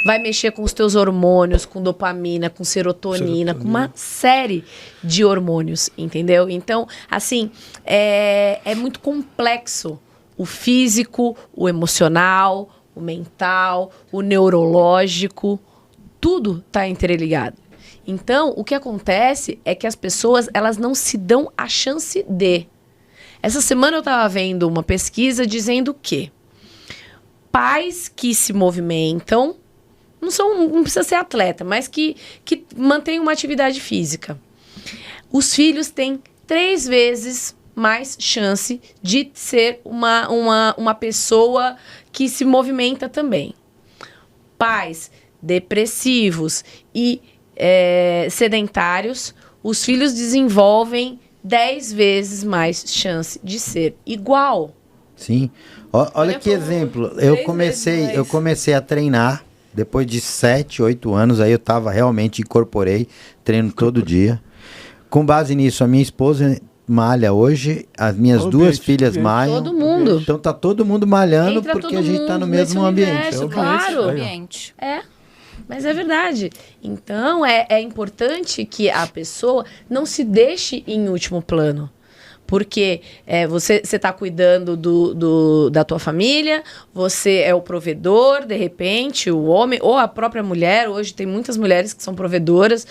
vai mexer com os teus hormônios, com dopamina, com serotonina, com uma série de hormônios, entendeu? Então, assim, é muito complexo o físico, o emocional, o mental, o neurológico, tudo está interligado. Então, o que acontece é que as pessoas, elas não se dão a chance de... Essa semana eu estava vendo uma pesquisa dizendo que pais que se movimentam, não precisa ser atleta, mas que mantêm uma atividade física. Os filhos têm 3 vezes mais chance de ser uma pessoa que se movimenta também. Pais depressivos e sedentários, os filhos desenvolvem 10 vezes mais chance de ser igual. Sim. Olha que exemplo. Eu comecei a treinar depois de 7, 8 anos. Aí eu incorporei treino todo dia. Com base nisso, a minha esposa malha hoje, as minhas duas filhas malham. Todo mundo. Então tá todo mundo malhando Entra porque todo a gente tá no mundo nesse mesmo ambiente. universo, É o claro. Ambiente. Mas é verdade. Então, é importante que a pessoa não se deixe em último plano. Porque você está cuidando da tua família, você é o provedor, de repente, o homem, ou a própria mulher. Hoje tem muitas mulheres que são provedoras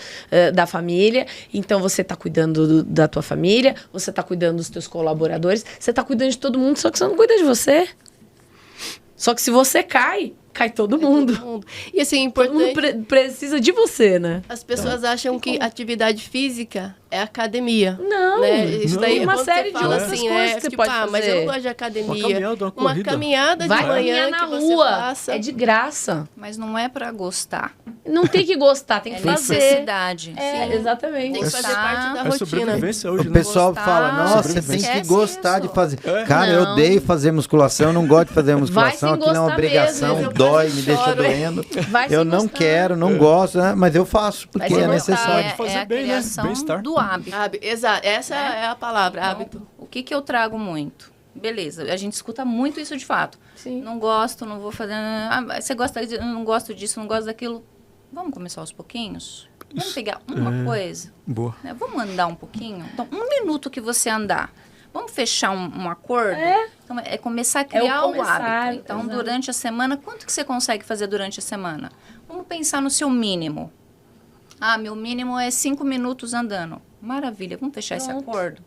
da família. Então, você está cuidando da tua família, você está cuidando dos teus colaboradores, você está cuidando de todo mundo, só que você não cuida de você. Só que se você cai todo mundo. E assim, Todo mundo importante... precisa de você, né? As pessoas acham que atividade física é academia. Não, né? Isso não. daí, Uma quando série você de fala outras assim, coisas né? que você Tipo, pode mas eu fazer. não gosto de academia. Uma caminhada, uma Uma corrida. caminhada Vai de manhã caminhar na que você rua. faça. É de graça. Mas não é para gostar. Não tem que gostar, tem que É fazer. necessidade. É, Sim. exatamente. Tem que fazer parte da É rotina. sobrevivência hoje, O né? pessoal Gostar, fala, nossa, você tem esquece que gostar isso. de fazer. É. Cara, eu Não. odeio fazer musculação, eu não gosto de fazer Vai musculação, sem aquilo é uma gostar obrigação, mesmo, eu dói, quase me deixa choro. doendo. Vai Eu sem não gostar. quero, não gosto, né? Mas eu faço, porque sem é gostar. necessário. É, fazer é a bem, né? criação Bem-estar. do hábito. Exato, essa é a palavra, Então, hábito. O que eu trago muito? Beleza, a gente escuta muito isso de fato. Sim. Não gosto, não vou fazer. Você gosta disso, não gosto disso, não gosto daquilo. Vamos começar aos pouquinhos? Vamos pegar uma coisa, Boa. né? Vamos andar um pouquinho? Então, 1 minuto que você andar. Vamos fechar um acordo? Então, é começar a criar o começar, hábito. Então, exato. durante a semana, quanto que você consegue fazer durante a semana? Vamos pensar no seu mínimo. Ah, meu mínimo é 5 minutos andando. Maravilha, vamos fechar esse Pronto. acordo?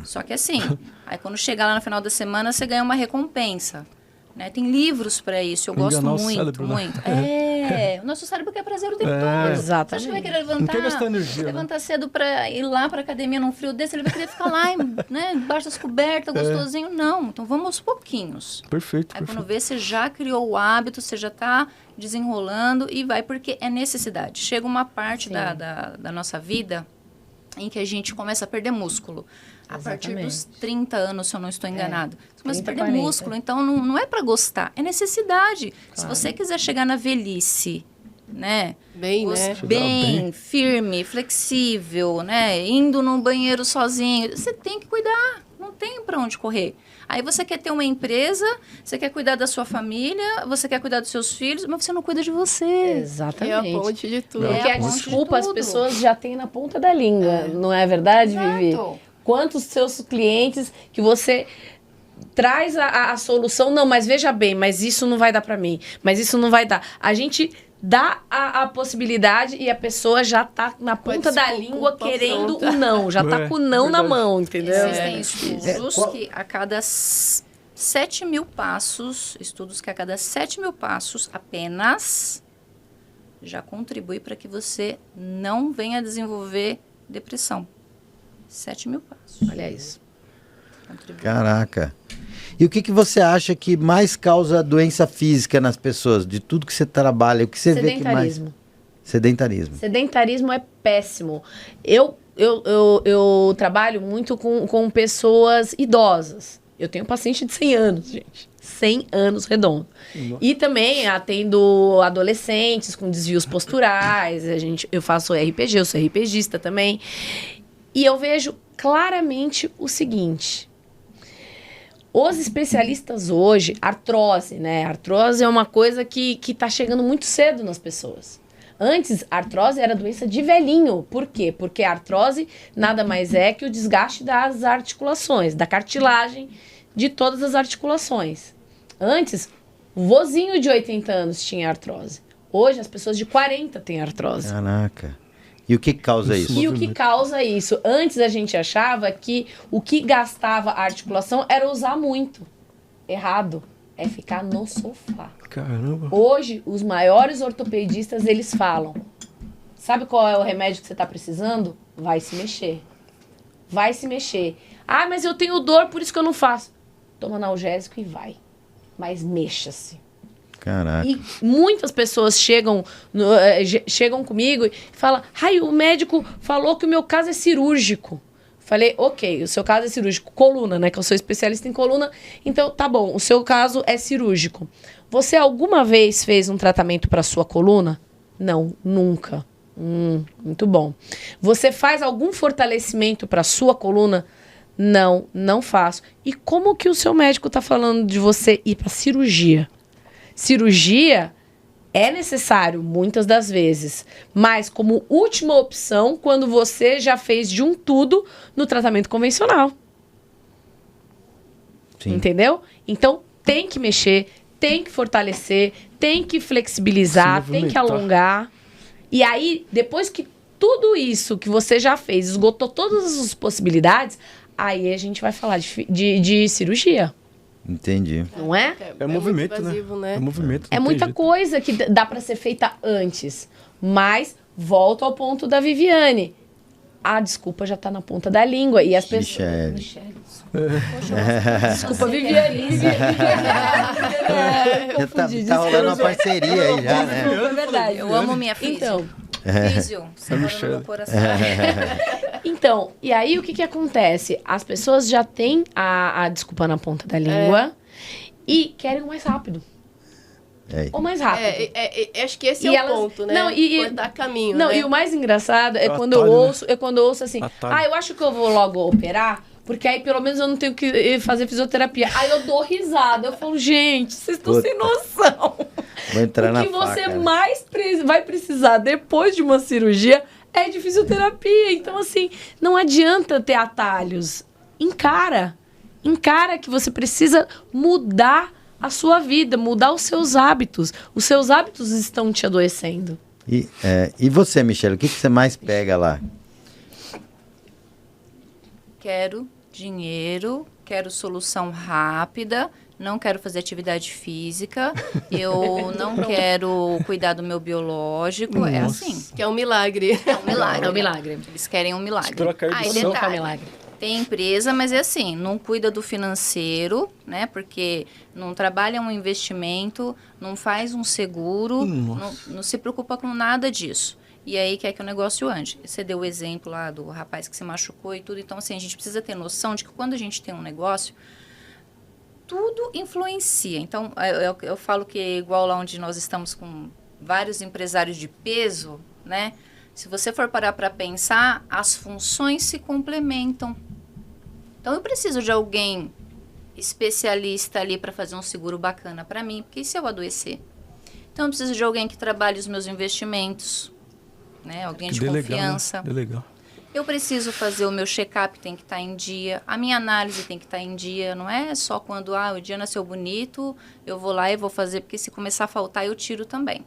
Só que assim, aí quando chegar lá no final da semana, você ganha uma recompensa. Né? Tem livros para isso, eu Pra gosto enganar o muito, cérebro, né? muito. É, o nosso cérebro quer prazer o tempo todo. Você acha que Exatamente. vai querer Não quer gastar energia, né? levantar cedo para ir lá para academia num frio desse? Ele vai querer ficar lá, né, embaixo das cobertas, gostosinho? Não, então vamos aos pouquinhos. Perfeito, Aí perfeito. quando vê, você já criou o hábito, você já está desenrolando e vai porque é necessidade. Chega uma parte Sim. da nossa vida em que a gente começa a perder músculo. A partir dos Exatamente. 30 anos, se eu não estou enganado. Você começa a 30, perder 40. músculo, então não é para gostar, é necessidade. Se você quiser chegar na velhice, né? Bem, né? Bem, bem. firme, flexível, né? Indo no banheiro sozinho, você tem que cuidar, não tem para onde correr. Aí você quer ter uma empresa, você quer cuidar da sua família, você quer cuidar dos seus filhos, mas você não cuida de você. Que é a Exatamente. ponte de tudo. Porque É a a ponte de desculpa as tudo. pessoas já têm na ponta da língua, não é verdade, Vivi? Exato. Quantos seus clientes que você traz a solução, não, mas veja bem, mas isso não vai dar para mim, mas isso não vai dar. A gente dá a possibilidade e a pessoa já tá na ponta da língua desculpa querendo pronta. o não, já tá É, com o não na verdade. mão, entendeu? Existem estudos que a cada 7.000 passos, estudos que a cada 7.000 passos apenas já contribui para que você não venha a desenvolver depressão. 7.000 passos. Olha isso. Contribui. Caraca. E o que, que você acha que mais causa doença física nas pessoas? De tudo que você trabalha, o que você vê que mais... Sedentarismo. Sedentarismo. Sedentarismo é péssimo. Eu trabalho muito com pessoas idosas. Eu tenho paciente de 100 anos, gente. 100 anos redondo. E também atendo adolescentes com desvios posturais. Eu faço RPG, eu sou RPGista também. E eu vejo claramente o seguinte. Os especialistas hoje, artrose, né? Artrose é uma coisa que tá chegando muito cedo nas pessoas. Antes, artrose era doença de velhinho. Por quê? Porque a artrose nada mais é que o desgaste das articulações, da cartilagem de todas as articulações. Antes, o vozinho de 80 anos tinha artrose. Hoje, as pessoas de 40 têm artrose. Caraca. E o que causa isso? E o que causa isso? Antes a gente achava que o que gastava a articulação era usar muito. Errado. É ficar no sofá. Caramba. Hoje, os maiores ortopedistas, eles falam: sabe qual é o remédio que você está precisando? Vai se mexer. Vai se mexer. Ah, mas eu tenho dor, por isso que eu não faço. Toma analgésico e vai. Mas mexa-se. Caraca. E muitas pessoas chegam comigo e falam: ai, o médico falou que o meu caso é cirúrgico. Falei, ok, o seu caso é cirúrgico. Coluna, né? Que eu sou especialista em coluna. Então, tá bom, o seu caso é cirúrgico. Você alguma vez fez um tratamento para sua coluna? Não, nunca. Muito bom. Você faz algum fortalecimento para sua coluna? Não, não faço. E como que o seu médico tá falando de você ir para cirurgia? Cirurgia é necessário, muitas das vezes, mas como última opção, quando você já fez de um tudo no tratamento convencional. Sim. Entendeu? Então, tem que mexer, tem que fortalecer, tem que flexibilizar, Se tem que movimentar. alongar. E aí, depois que tudo isso que você já fez, esgotou todas as possibilidades, aí a gente vai falar de cirurgia, Entendi. não é? É muito movimento, invasivo, né? É movimento. É não tem muita jeito. coisa que dá para ser feita antes. Mas volto ao ponto da Viviane. a desculpa já tá na ponta da língua. E as pessoas... Michele. Poxa, Desculpa, Viviane. Já tá rolando uma parceria aí já, né? É verdade. Eu amo minha filha. Então, Físio, você mora no meu coração. então, e aí o que que acontece? As pessoas já têm a desculpa na ponta da língua e querem o mais rápido. O mais rápido. Acho que esse E é o elas- ponto, né? Não, e- Cortar caminho, Não, né? e o mais engraçado é o quando atalho, eu né? ouço, quando eu ouço assim, Atalho. eu acho que eu vou logo operar, porque aí pelo menos eu não tenho que fazer fisioterapia. Aí eu dou risada, eu falo, gente, vocês estão Puta. sem noção. Vou entrar O na que você faca. mais vai precisar depois de uma cirurgia é de fisioterapia. Então, assim, não adianta ter atalhos. Encara que você precisa mudar a sua vida, mudar os seus hábitos. Os seus hábitos estão te adoecendo. E você, Michele, o que você mais pega lá? Quero dinheiro, quero solução rápida, não quero fazer atividade física, eu não quero cuidar do meu biológico. É Nossa. assim. Que é um milagre. É um milagre. É um milagre. Eles querem um milagre. Espera cair do Aí, céu. Nunca é um detalhe, milagre. tem empresa, mas é assim, não cuida do financeiro, né? Porque não trabalha um investimento, não faz um seguro, não se preocupa com nada disso. E aí quer que o negócio ande. Você deu o exemplo lá do rapaz que se machucou e tudo. Então, assim, a gente precisa ter noção de que quando a gente tem um negócio, tudo influencia. Então, eu falo que é igual lá onde nós estamos com vários empresários de peso, né? Se você for parar para pensar, as funções se complementam. Então, eu preciso de alguém especialista ali para fazer um seguro bacana para mim, porque e se eu adoecer? Então, eu preciso de alguém que trabalhe os meus investimentos, né? Alguém de confiança. Legal. Eu preciso fazer o meu check-up, tem que estar em dia. A minha análise tem que estar em dia. Não é só quando o dia nasceu bonito, eu vou lá e vou fazer, porque se começar a faltar, eu tiro também,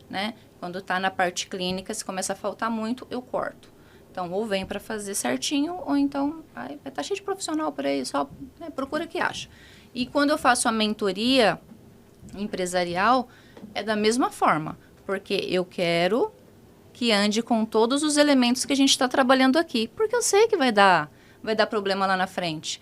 né? Quando está na parte clínica, se começa a faltar muito, eu corto. Então, ou vem para fazer certinho, ou então, vai estar cheio de profissional por aí, só procura que acha. E quando eu faço a mentoria empresarial, é da mesma forma, porque eu quero que ande com todos os elementos que a gente está trabalhando aqui, porque eu sei que vai dar problema lá na frente.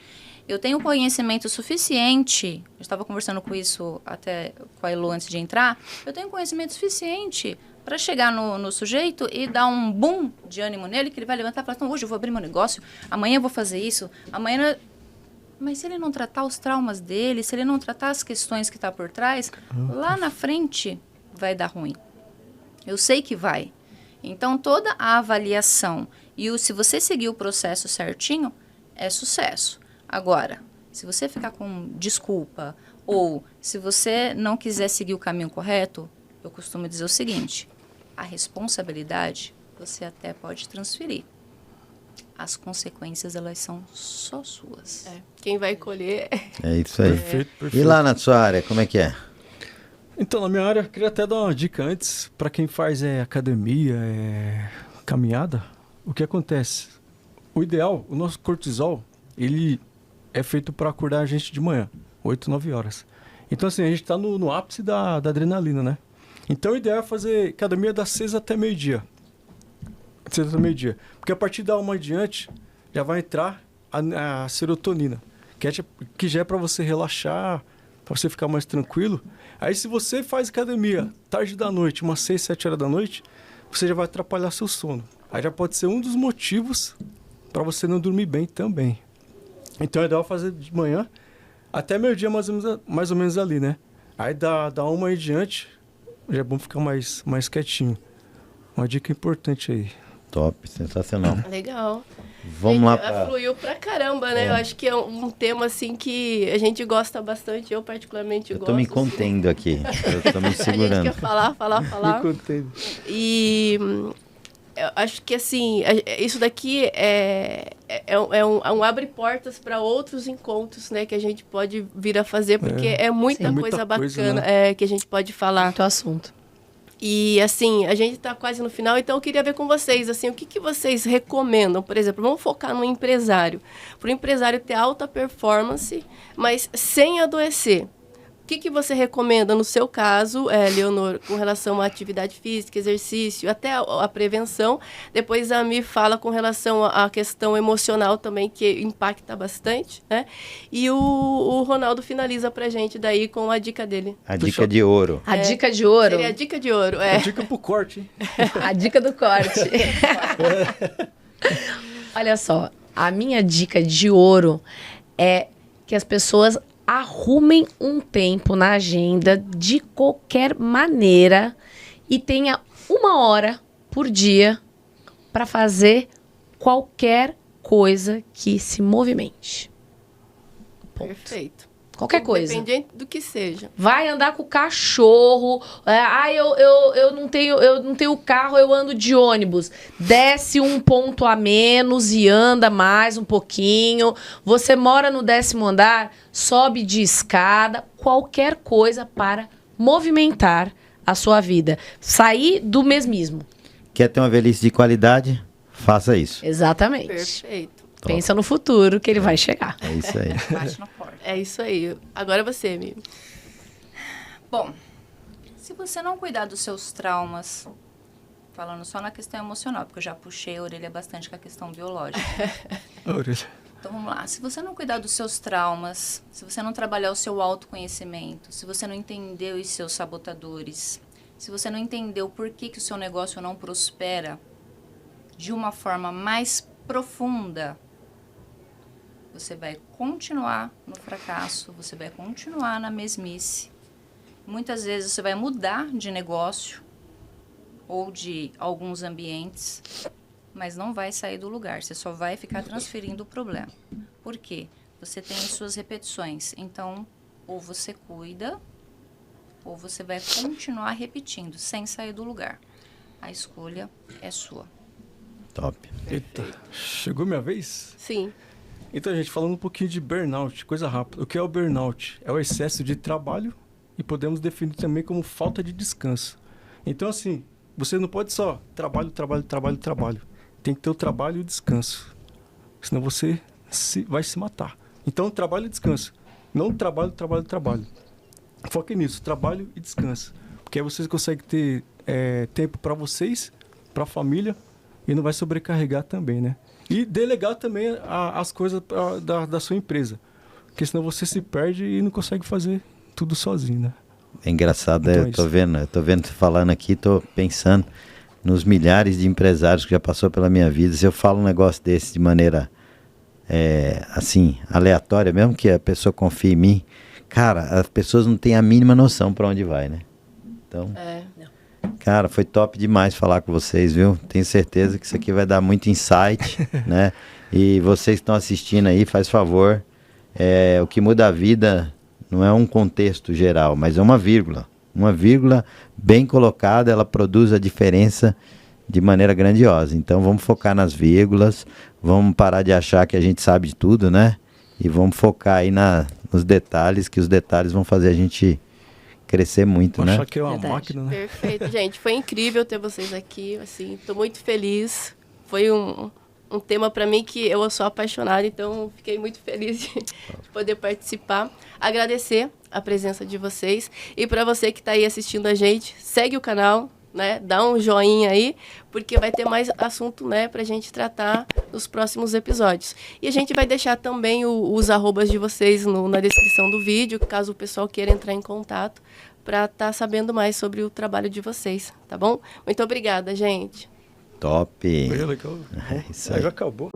Eu tenho conhecimento suficiente, eu estava conversando com isso até com a Elo antes de entrar, eu tenho conhecimento suficiente para chegar no sujeito e dar um boom de ânimo nele, que ele vai levantar e falar, então, hoje eu vou abrir meu negócio, amanhã eu vou fazer isso, amanhã... Mas se ele não tratar os traumas dele, se ele não tratar as questões que está por trás, lá na frente vai dar ruim. Eu sei que vai. Então, toda a avaliação e se você seguir o processo certinho, é sucesso. Agora, se você ficar com desculpa ou se você não quiser seguir o caminho correto, eu costumo dizer o seguinte, a responsabilidade você até pode transferir. As consequências, elas são só suas. Quem vai colher... É isso aí. Perfeito. E lá na sua área, como é que é? Então, na minha área, eu queria até dar uma dica antes, para quem faz academia, caminhada, o que acontece? O ideal, o nosso cortisol, ele é feito para acordar a gente de manhã, 8, 9 horas. Então, assim, a gente está no ápice da adrenalina, né? Então, o ideal é fazer academia das 6 até meio-dia. 6 até meio-dia. Porque a partir da 1 adiante, já vai entrar a serotonina, que já é para você relaxar, para você ficar mais tranquilo. Aí, se você faz academia tarde da noite, umas 6, 7 horas da noite, você já vai atrapalhar seu sono. Aí já pode ser um dos motivos para você não dormir bem também. Então, é ideal fazer de manhã até meio-dia, mais ou menos ali, né? Aí, da 1 em diante, já é bom ficar mais quietinho. Uma dica importante aí. Top, sensacional. Legal. Vamos lá Fluiu pra caramba, né? Eu acho que é um tema, assim, que a gente gosta bastante. Eu, particularmente, gosto. Eu tô me contendo aqui. Eu tô me A gente segurando. quer falar. Me contendo. E eu acho que, assim, isso daqui é um abre portas para outros encontros, né? Que a gente pode vir a fazer, porque é muita coisa bacana, né? que a gente pode falar. Muito assunto. E, assim, a gente está quase no final, então eu queria ver com vocês, assim, o que vocês recomendam? Por exemplo, vamos focar no empresário. Para o empresário ter alta performance, mas sem adoecer. que você recomenda no seu caso, Leonor, com relação à atividade física, exercício, até a prevenção? Depois a Mi fala com relação à questão emocional também, que impacta bastante, né? E o Ronaldo finaliza pra gente daí com a dica dele. A dica de ouro. A dica de ouro. Seria a dica de ouro, A dica pro corte, hein? A dica do corte. Olha só, a minha dica de ouro é que as pessoas arrumem um tempo na agenda de qualquer maneira e tenha 1 hora por dia para fazer qualquer coisa que se movimente. Ponto. Perfeito. Qualquer coisa. Independente do que seja. Vai andar com o cachorro. Eu não tenho carro, eu ando de ônibus. Desce um ponto a menos e anda mais um pouquinho. Você mora no 10º andar, sobe de escada. Qualquer coisa para movimentar a sua vida. Sair do mesmismo. Quer ter uma velhice de qualidade? Faça isso. Exatamente. Perfeito. Pensa no futuro que ele vai chegar. É isso aí. Bate na porta. É isso aí. Agora você, Mi. Bom, se você não cuidar dos seus traumas, falando só na questão emocional, porque eu já puxei a orelha bastante com a questão biológica. Então vamos lá. Se você não cuidar dos seus traumas, se você não trabalhar o seu autoconhecimento, se você não entender os seus sabotadores, se você não entender o porquê que o seu negócio não prospera de uma forma mais profunda, você vai continuar no fracasso, você vai continuar na mesmice. Muitas vezes você vai mudar de negócio ou de alguns ambientes, mas não vai sair do lugar. Você só vai ficar transferindo o problema. Por quê? Você tem as suas repetições. Então, ou você cuida, ou você vai continuar repetindo, sem sair do lugar. A escolha é sua. Top. Eita, chegou minha vez? Sim. Então, gente, falando um pouquinho de burnout, coisa rápida. O que é o burnout? É o excesso de trabalho e podemos definir também como falta de descanso. Então, assim, você não pode só trabalho. Tem que ter o trabalho e o descanso. Senão você vai se matar. Então, trabalho e descanso. Não trabalho. Foque nisso, trabalho e descanso. Porque aí vocês conseguem ter tempo para vocês, para a família, e não vai sobrecarregar também, né? E delegar também as coisas da sua empresa. Porque senão você se perde e não consegue fazer tudo sozinho, né? É engraçado, Então, eu tô vendo você falando aqui, tô pensando nos milhares de empresários que já passou pela minha vida. Se eu falo um negócio desse de maneira, assim, aleatória, mesmo que a pessoa confie em mim, cara, as pessoas não têm a mínima noção para onde vai, né? Então, cara, foi top demais falar com vocês, viu? Tenho certeza que isso aqui vai dar muito insight, né? E vocês que estão assistindo aí, faz favor, o que muda a vida não é um contexto geral, mas é uma vírgula. Uma vírgula bem colocada, ela produz a diferença de maneira grandiosa. Então vamos focar nas vírgulas, vamos parar de achar que a gente sabe de tudo, né? E vamos focar aí nos detalhes, que os detalhes vão fazer a gente crescer muito, né? Achar que é uma Verdade. máquina, né? Perfeito, gente. Foi incrível ter vocês aqui. Assim, tô muito feliz. Foi um tema para mim que eu sou apaixonada, então fiquei muito feliz de poder participar. Agradecer a presença de vocês. E para você que está aí assistindo a gente, segue o canal, né? Dá um joinha aí, porque vai ter mais assunto, né, pra gente tratar nos próximos episódios. E a gente vai deixar também os arrobas de vocês na descrição do vídeo, caso o pessoal queira entrar em contato, para estar sabendo mais sobre o trabalho de vocês, tá bom? Muito obrigada, gente. Top. Foi legal. Isso aí. Já acabou.